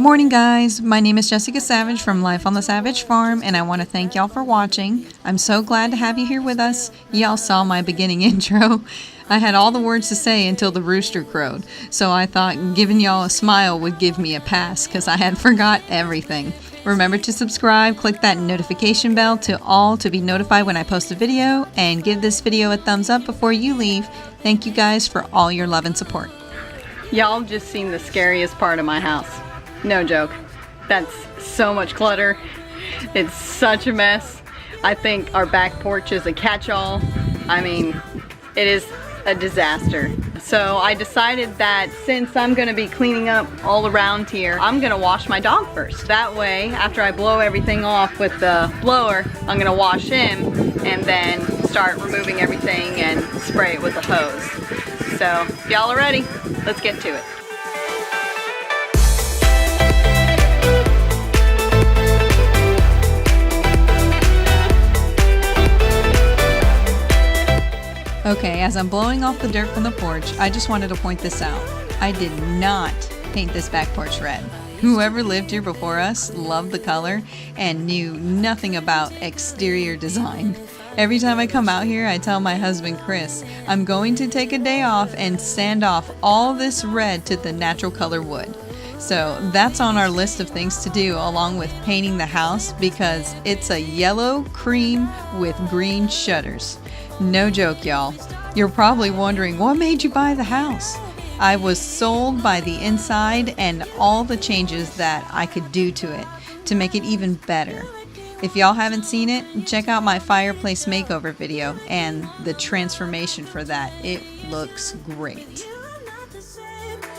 Morning guys, my name is Jessica Savage from Life on the Savage Farm, and I want to thank y'all for watching. I'm so glad to have you here with us. Y'all saw my beginning intro. I had all the words to say until the rooster crowed, so I thought giving y'all a smile would give me a pass because I had forgot everything. Remember to subscribe, click that notification bell to be notified when I post a video, and give this video a thumbs up before you leave. Thank you guys for all your love and support. Y'all just seen the scariest part of my house. No joke. That's so much clutter. It's such a mess. I think our back porch is a catch-all. I mean, it is a disaster. So I decided that since I'm gonna be cleaning up all around here, I'm gonna wash my dog first. That way, after I blow everything off with the blower, I'm gonna wash him and then start removing everything and spray it with a hose. So, if y'all are ready, let's get to it. Okay, as I'm blowing off the dirt from the porch, I just wanted to point this out. I did not paint this back porch red. Whoever lived here before us loved the color and knew nothing about exterior design. Every time I come out here, I tell my husband Chris, I'm going to take a day off and sand off all this red to the natural color wood. So that's on our list of things to do along with painting the house because it's a yellow cream with green shutters. No joke, y'all. You're probably wondering, what made you buy the house? I was sold by the inside and all the changes that I could do to it to make it even better. If y'all haven't seen it, check out my fireplace makeover video and the transformation for that. It looks great.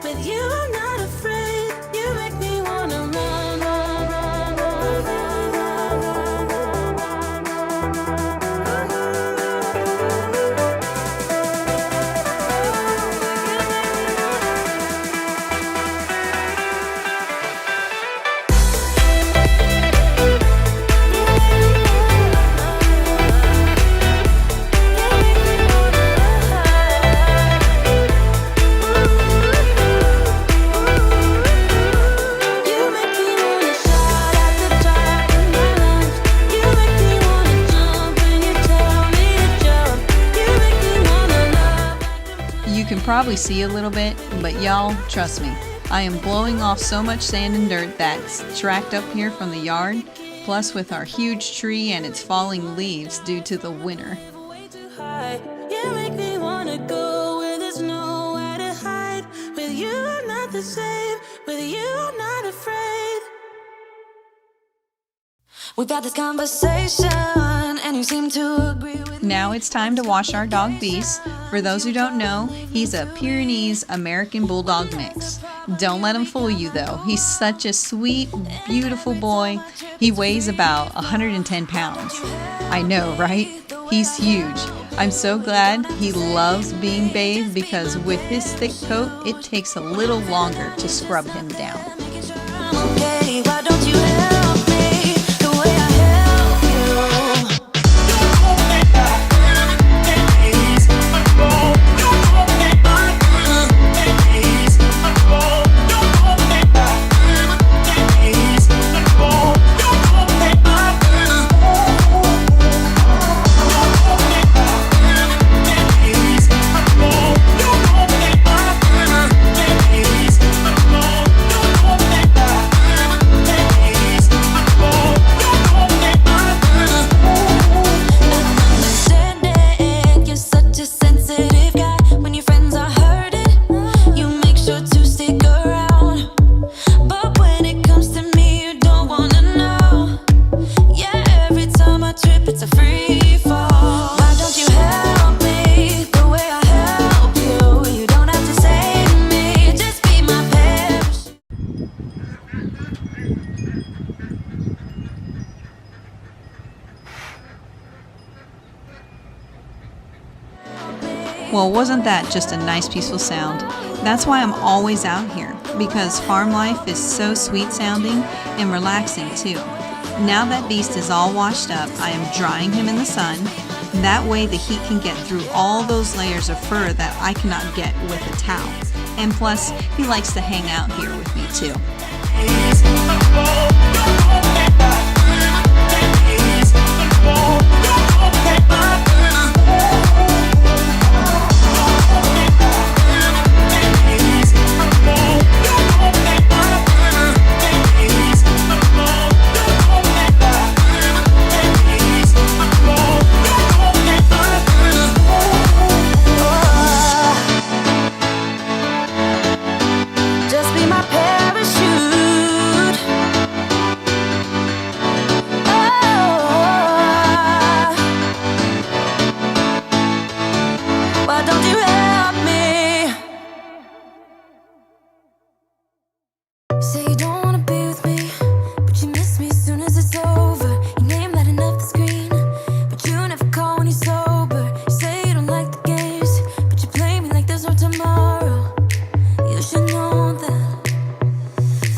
With you, I'm not afraid. You make me wanna run, run, run, run, run, Probably see a little bit, but y'all, trust me, I am blowing off so much sand and dirt that's tracked up here from the yard, plus with our huge tree and its falling leaves due to the winter. you make me wanna go where there's nowhere to hide. With you, I'm not the same. With you, I'm not afraid. We've had this conversation, and you seem to agree with me. Now it's time to wash our dog Beast. For those who don't know, he's a Pyrenees American Bulldog mix. Don't let him fool you though. He's such a sweet, beautiful boy. He weighs about 110 pounds. I know, right? He's huge. I'm so glad he loves being bathed because with his thick coat, it takes a little longer to scrub him down. Okay, why don't you help me the way I help you? Well, wasn't that just a nice peaceful sound? That's why I'm always out here, because farm life is so sweet sounding and relaxing too. Now that Beast is all washed up, I am drying him in the sun. That way the heat can get through all those layers of fur that I cannot get with a towel. And plus, he likes to hang out here with me too. Just be my parachute. Why don't you help me? Say you don't wanna be with me, but you miss me as soon as it's over. Your name lighting up the screen, but you never call when you're sober. You say you don't like the games, but you play me like there's no tomorrow. You should know that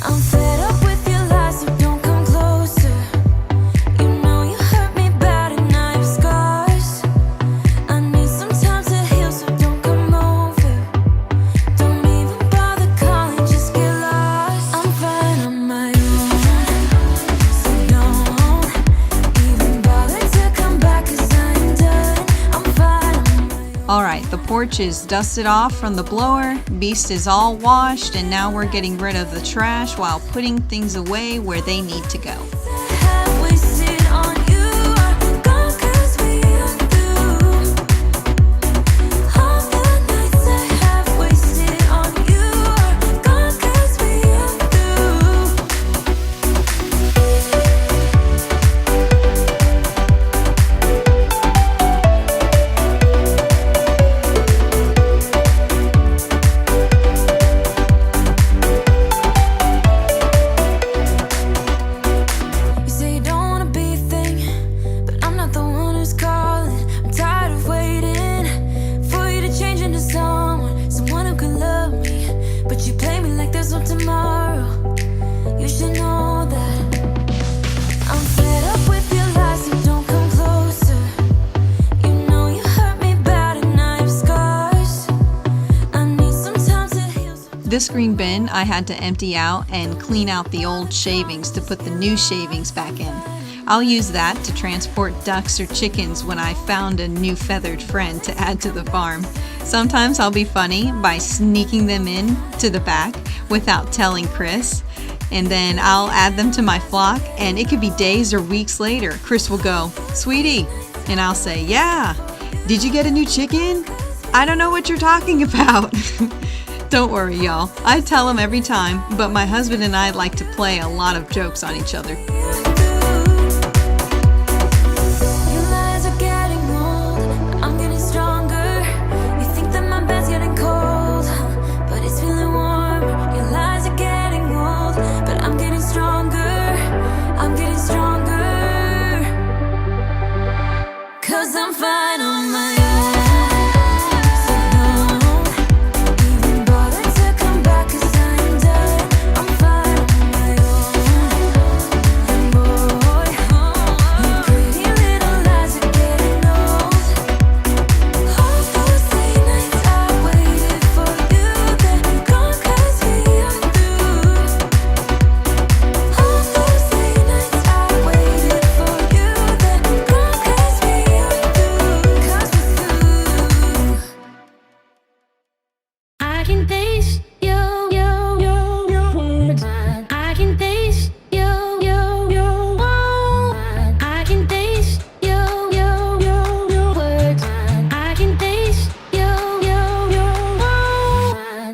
I'm fed up with your lies, so don't come closer. You know you hurt me bad and I have scars. I need some time to heal, so don't come over. Don't even bother calling, just get lost. I'm fine on my own, so don't even bother to come back, 'cause I'm done. I'm fine on my own. Alright, the porch is dusted off from the blower, Beast is all washed, and now we're getting rid of the trash while putting things away where they need to go. Have wasted on you, are gone 'cause we are through. All the nights I have wasted on you, are gone 'cause we are through. You say you don't wanna be a thing, but I'm not the one who's calling. I'm tired of waiting for you to change into someone who can love me. But you play me like there's no tomorrow. You should know that I'm fed up with your lies, so don't come closer. You know you hurt me bad and I have scars. I need some time to heal. This green bin I had to empty out and clean out the old shavings to put the new shavings back in. I'll use that to transport ducks or chickens when I found a new feathered friend to add to the farm. Sometimes I'll be funny by sneaking them in to the back without telling Chris, and then I'll add them to my flock, and it could be days or weeks later. Chris will go, "Sweetie," and I'll say, "Yeah, did you get a new chicken? I don't know what you're talking about." Don't worry, y'all. I tell him every time, but my husband and I like to play a lot of jokes on each other. Your lies are getting old, I'm getting stronger. You think that my bed's getting cold, but it's feeling warm. Your lies are getting old, but I'm getting stronger. I'm getting stronger. 'Cause I'm fine on my own. So don't even bother to come back, 'cause I'm done. I'm fine on my own. And boy, your pretty little lies are getting old. All those late nights I waited for you, they're gone 'cause we are through. All those late nights I waited for you, they're gone 'cause we are through. 'Cause we're through. I can taste your words. I can taste your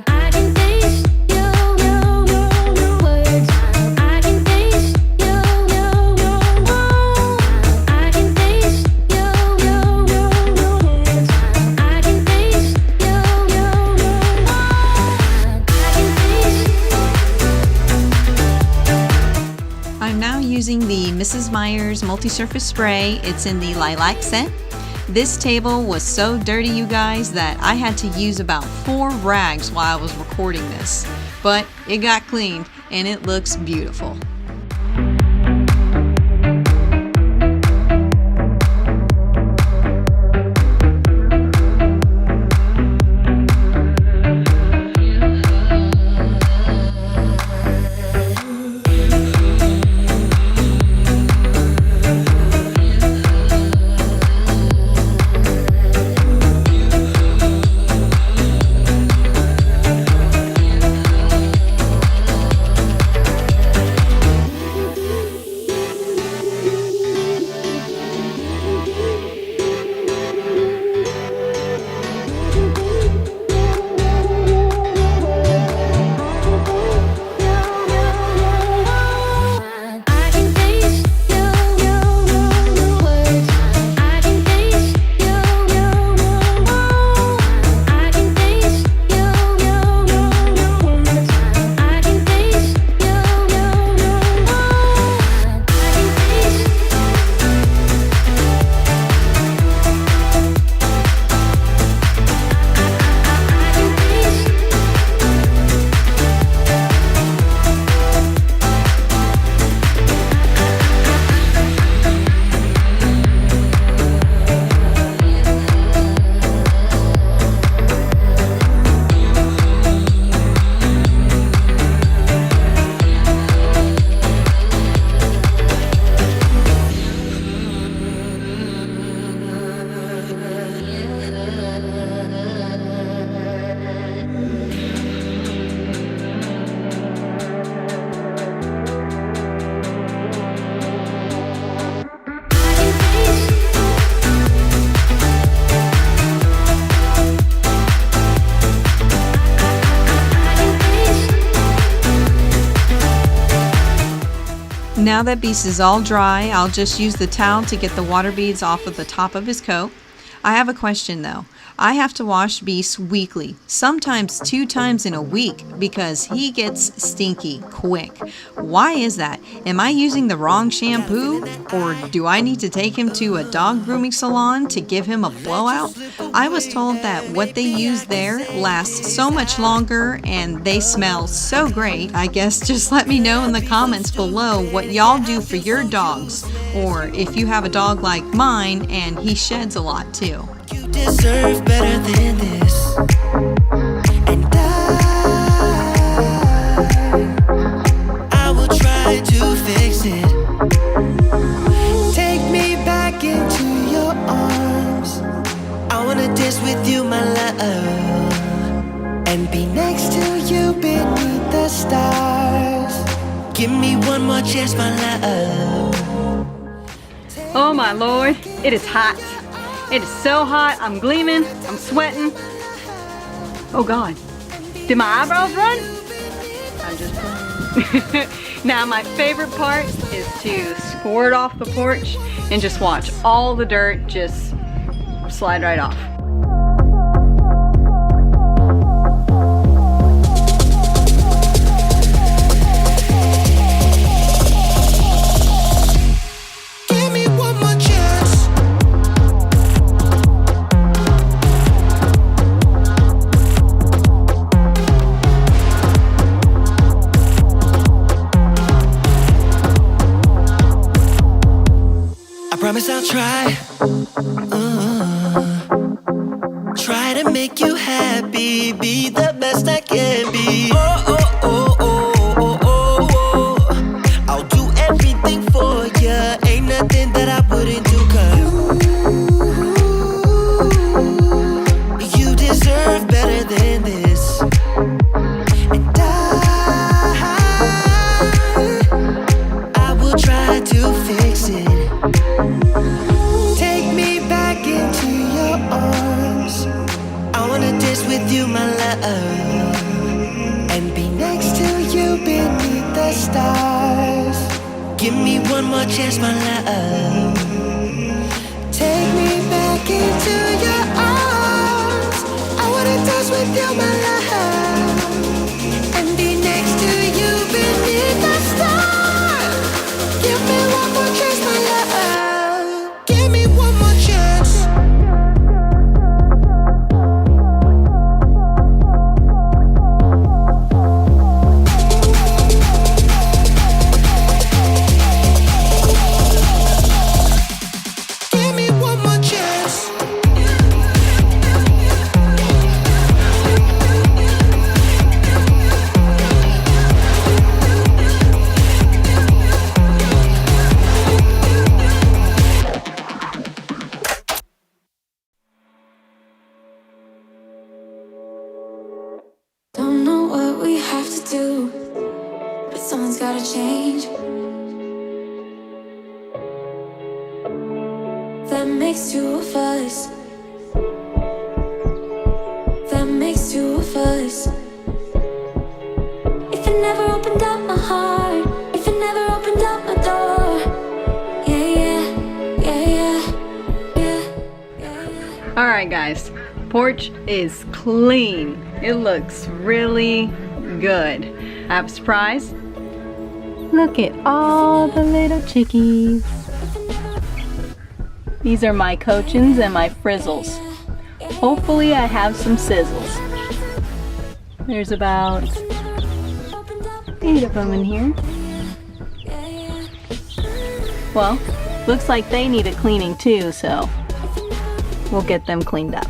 I can taste your words. I can taste your I can taste your words. I can taste your I can taste your words. I can taste I'm now using the Mrs. Meyer's multi-surface spray. It's in the Lilac scent. This table was so dirty, you guys, that I had to use about 4 rags while I was recording this. But it got cleaned and it looks beautiful. Now that Beast is all dry, I'll just use the towel to get the water beads off of the top of his coat. I have a question though. I have to wash Beast weekly, sometimes 2 times in a week, because he gets stinky quick. Why is that? Am I using the wrong shampoo? Or do I need to take him to a dog grooming salon to give him a blowout? I was told that what they use there lasts so much longer and they smell so great. I guess just let me know in the comments below what y'all do for your dogs, or if you have a dog like mine and he sheds a lot too. You deserve better than this. And I will try to fix it. Take me back into your arms. I wanna dance with you, my love, and be next to you beneath the stars. Give me one more chance, my love. Oh my Lord, it is hot. It is so hot, I'm gleaming, I'm sweating. Oh God, did my eyebrows run? I'm just playing. Now my favorite part is to squirt off the porch and just watch all the dirt just slide right off. Promise I'll try to make you happy, be the best I can be. Oh, oh, oh, oh, oh, oh, oh. I'll do everything for ya. Ain't nothing that I wouldn't do, 'cause you deserve better than this. And I will try to fix it. Take me back into your arms. I wanna dance with you, my love, and be next to you beneath the stars. Give me one more chance, my love. Take me back into your arms. I wanna dance with you, my love, and be next to you beneath the stars. Give me one more chance, my love. Give me one more chance. Give me one more chance. Don't know what we have to do, but something's gotta change. That makes 2 of us. That makes 2 of us. If it never opened up my heart, if it never opened up my door. Yeah, yeah, yeah, yeah, yeah, yeah, yeah. All right, guys, porch is clean. It looks really good. I have a surprise. Look at all the little chickies. These are my cochins and my frizzles. Hopefully I have some sizzles. There's about 8 of them in here. Well, looks like they need a cleaning too, so we'll get them cleaned up.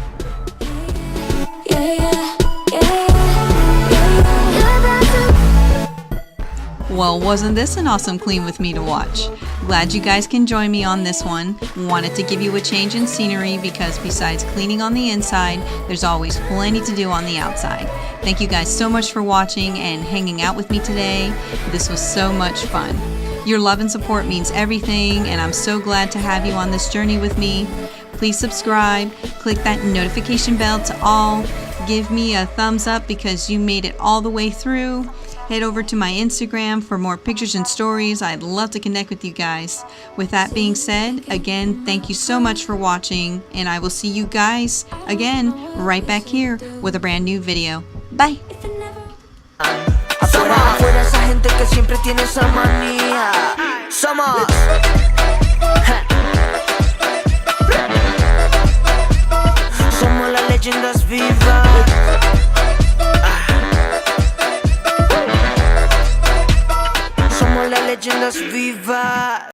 Well, wasn't this an awesome clean with me to watch? Glad you guys can join me on this one. Wanted to give you a change in scenery because besides cleaning on the inside, there's always plenty to do on the outside. Thank you guys so much for watching and hanging out with me today. This was so much fun. Your love and support means everything, and I'm so glad to have you on this journey with me. Please subscribe, click that notification bell to all, give me a thumbs up because you made it all the way through, Head over to my Instagram for more pictures and stories. I'd love to connect with you guys. With that being said, again, thank you so much for watching, and I will see you guys again right back here with a brand new video. Bye! Afuera, afuera esa gente que siempre tiene esa manía. Somos